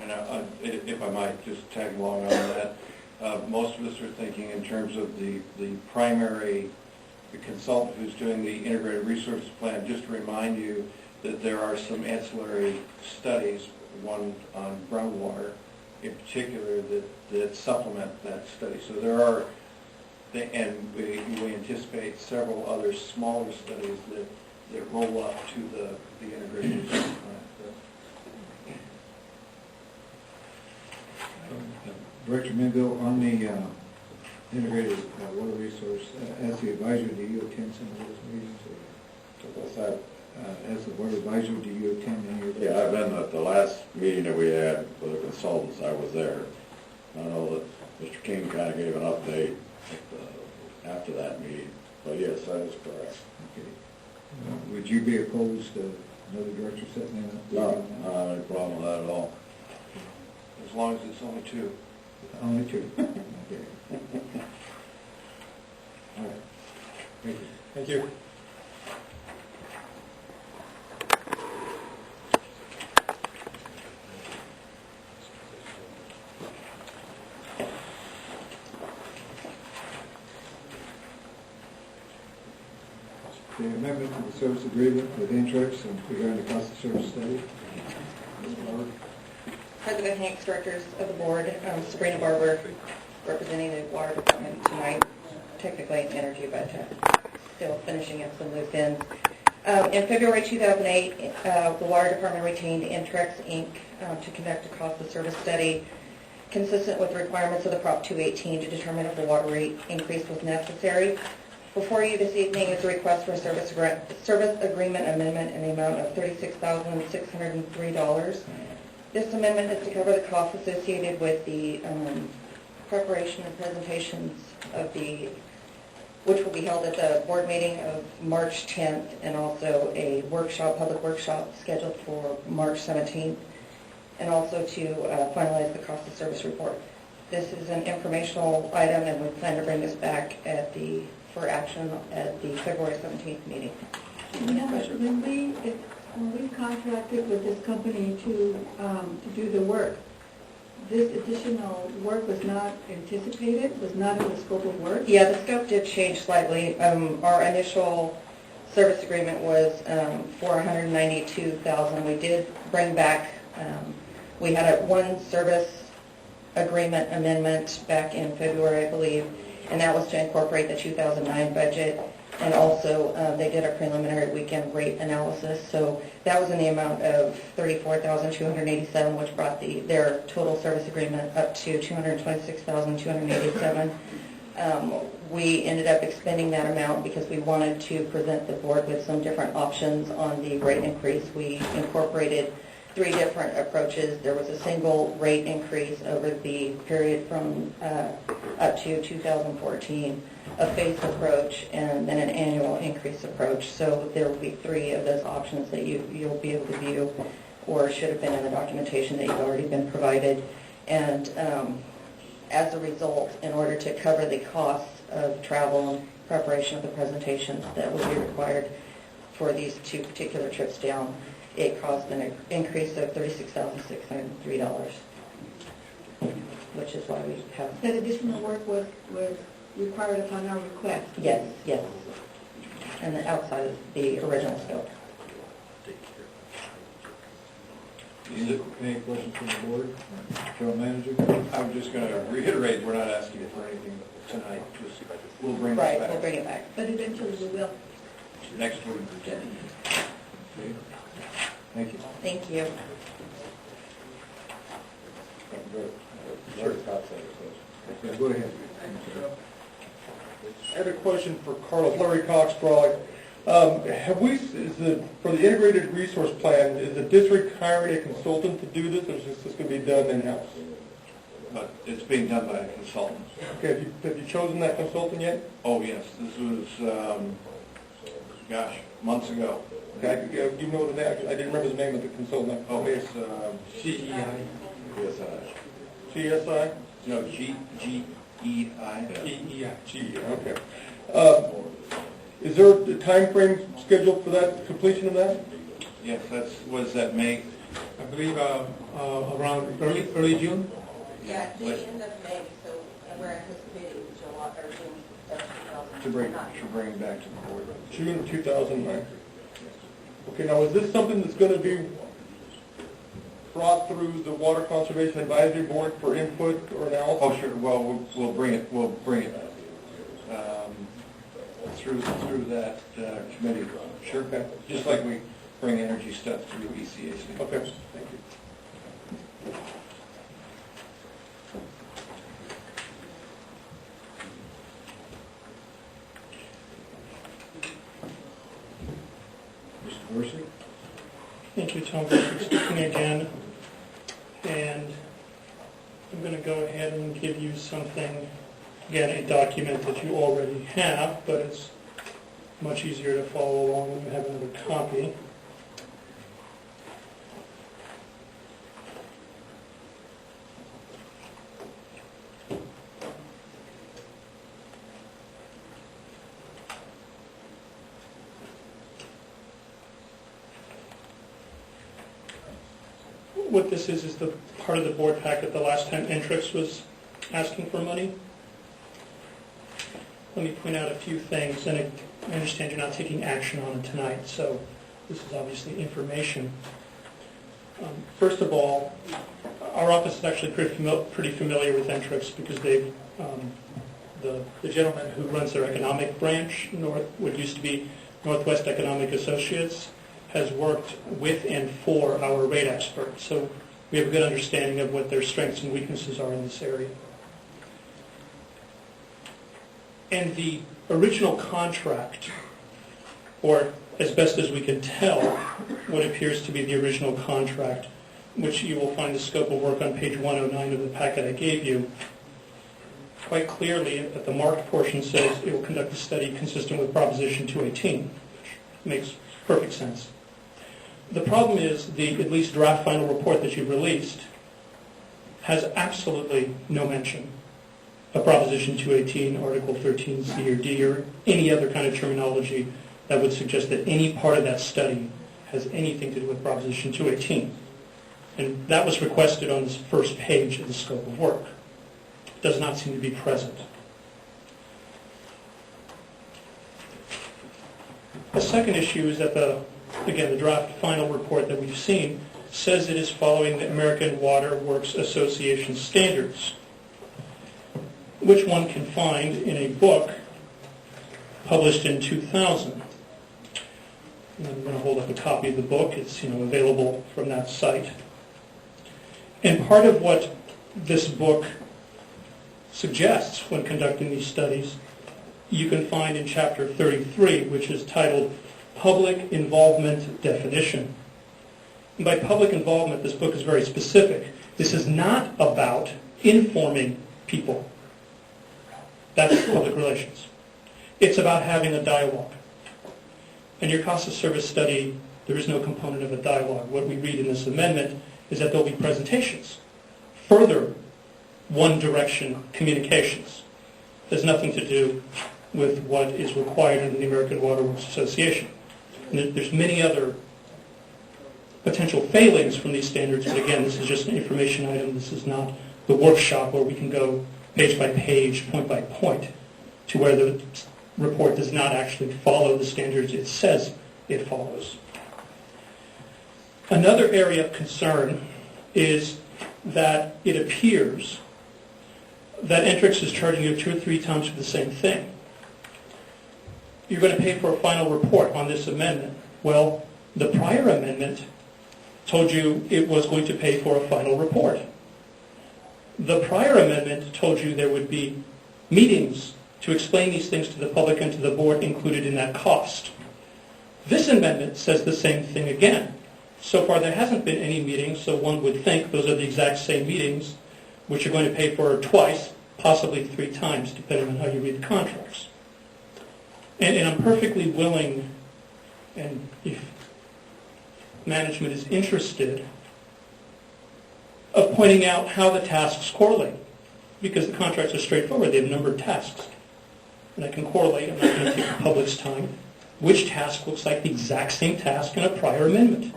And if I might just tag along on that, most of us are thinking in terms of the primary consultant who's doing the integrated resource plan. Just to remind you that there are some ancillary studies, one on groundwater in particular, that supplement that study. So there are, and we anticipate several other smaller studies that roll up to the integrated resource plan. Director Mingo, on the integrated water resource, as the advisor, do you attend some of those meetings? What's that? As the board advisor, do you attend any of those? Yeah, I've been at the last meeting that we had with the consultants. I was there. I know that Mr. King kind of gave an update after that meeting, but yes, that is correct. Okay. Would you be opposed to another director sitting in? No, I don't have any problem with that at all. As long as it's only two. Only two. Okay. All right. Thank you. Thank you. The amendment to the service agreement with Intrex and regarding the cost of service study. President Hanks, directors of the board, Sabrina Barber, representing the water department tonight, technically energy, but still finishing up some loose ends. In February 2008, the water department retained Intrex Inc. To conduct a cost of service study consistent with the requirements of the Prop 218 to determine if the water rate increase was necessary. Before you this evening is a request for a service agreement amendment in the amount of $36,603. This amendment is to cover the costs associated with the preparation and presentations of which will be held at the board meeting of March 10th, and also a public workshop scheduled for March 17th, and also to finalize the cost of service report. This is an informational item, and we plan to bring this back for action at the February 17th meeting. When we contracted with this company to do the work, this additional work was not anticipated, was not in the scope of work? Yeah, the scope did change slightly. Our initial service agreement was for $192,000. We did bring back, we had one service agreement amendment back in February, I believe, and that was to incorporate the 2009 budget. And also, they did a preliminary weekend rate analysis, so that was in the amount of $34,287, which brought their total service agreement up to $226,287. We ended up expending that amount because we wanted to present the board with some different options on the rate increase. We incorporated 3 different approaches. There was a single rate increase over the period from up to 2014, a phased approach, and then an annual increase approach. So there will be 3 of those options that you'll be able to view, or should have been in the documentation that you've already been provided. And as a result, in order to cover the costs of travel and preparation of the presentations that will be required for these 2 particular trips down, it caused an increase of $36,603, which is why we have... That additional work was required upon our request? Yes, and outside of the original scope. Any questions from the board? General Manager? I'm just going to reiterate, we're not asking for anything tonight. We'll bring this back. Right, we'll bring it back. But eventually we will. Next week. Okay. Thank you. Thank you. Yeah, go ahead. I had a question for Carlos. Larry Cox, Brawley. For the integrated resource plan, is the district hiring a consultant to do this, or is this going to be done in-house? But it's being done by a consultant. Okay, have you chosen that consultant yet? Oh, yes, this was, months ago. Okay, you know the name? I didn't remember the name of the consultant. Oh, it's CEI. CSI. CSI? No, GEI. GEI, okay. Is there a time frame scheduled for that, completion of that? Yes, was that May I believe, around early June? Yeah, the end of May, so we're anticipating July or June of 2009. To bring back to the board. June 2009. Okay, now is this something that's going to be brought through the Water Conservation Advisory Board for input or analysis? Oh, sure, well, we'll bring it through that committee. Sure, Okay. just like we bring energy stuff through ECAC. Okay, thank you. Mr. Dorsey? Thank you, Tom, for speaking again. And I'm going to go ahead and give you something, again, a document that you already have, but it's much easier to follow along when you have another copy. What this is the part of the board packet the last time Entrix was asking for money. Let me point out a few things, and I understand you're not taking action on it tonight, so this is obviously information. First of all, our office is actually pretty familiar with Entrix because they've, the gentleman who runs their economic branch, what used to be Northwest Economic Associates, has worked with and for our rate experts. So we have a good understanding of what their strengths and weaknesses are in this area. And the original contract, or as best as we can tell, what appears to be the original contract, which you will find the scope of work on page 109 of the packet I gave you, quite clearly at the marked portion says it will conduct a study consistent with Proposition 218, which makes perfect sense. The problem is the at least draft final report that you've released has absolutely no mention of Proposition 218, Article 13C or D, or any other kind of terminology that would suggest that any part of that study has anything to do with Proposition 218. And that was requested on this first page of the scope of work. It does not seem to be present. The second issue is that the draft final report that we've seen says it is following the American Water Works Association standards, which one can find in a book published in 2000. And I'm going to hold up a copy of the book. It's available from that site. And part of what this book suggests when conducting these studies, you can find in Chapter 33, which is titled Public Involvement Definition. And by public involvement, this book is very specific. This is not about informing people. That's public relations. It's about having a dialogue. In your cost of service study, there is no component of a dialogue. What we read in this amendment is that there will be presentations. Further one-direction communications. There's nothing to do with what is required under the American Water Works Association. And there's many other potential failings from these standards, but again, this is just an information item. This is not the workshop where we can go page by page, point by point, to where the report does not actually follow the standards it says it follows. Another area of concern is that it appears that Entrix is charging you 2 or 3 times for the same thing. You're going to pay for a final report on this amendment. Well, the prior amendment told you it was going to pay for a final report. The prior amendment told you there would be meetings to explain these things to the public and to the board included in that cost. This amendment says the same thing again. So far there hasn't been any meetings, so one would think those are the exact same meetings, which you're going to pay for twice, possibly 3 times, depending on how you read the contracts. And I'm perfectly willing, and if management is interested, of pointing out how the tasks correlate, because the contracts are straightforward. They have numbered tasks. And I can correlate, I'm not going to take the public's time, which task looks like the exact same task in a prior amendment.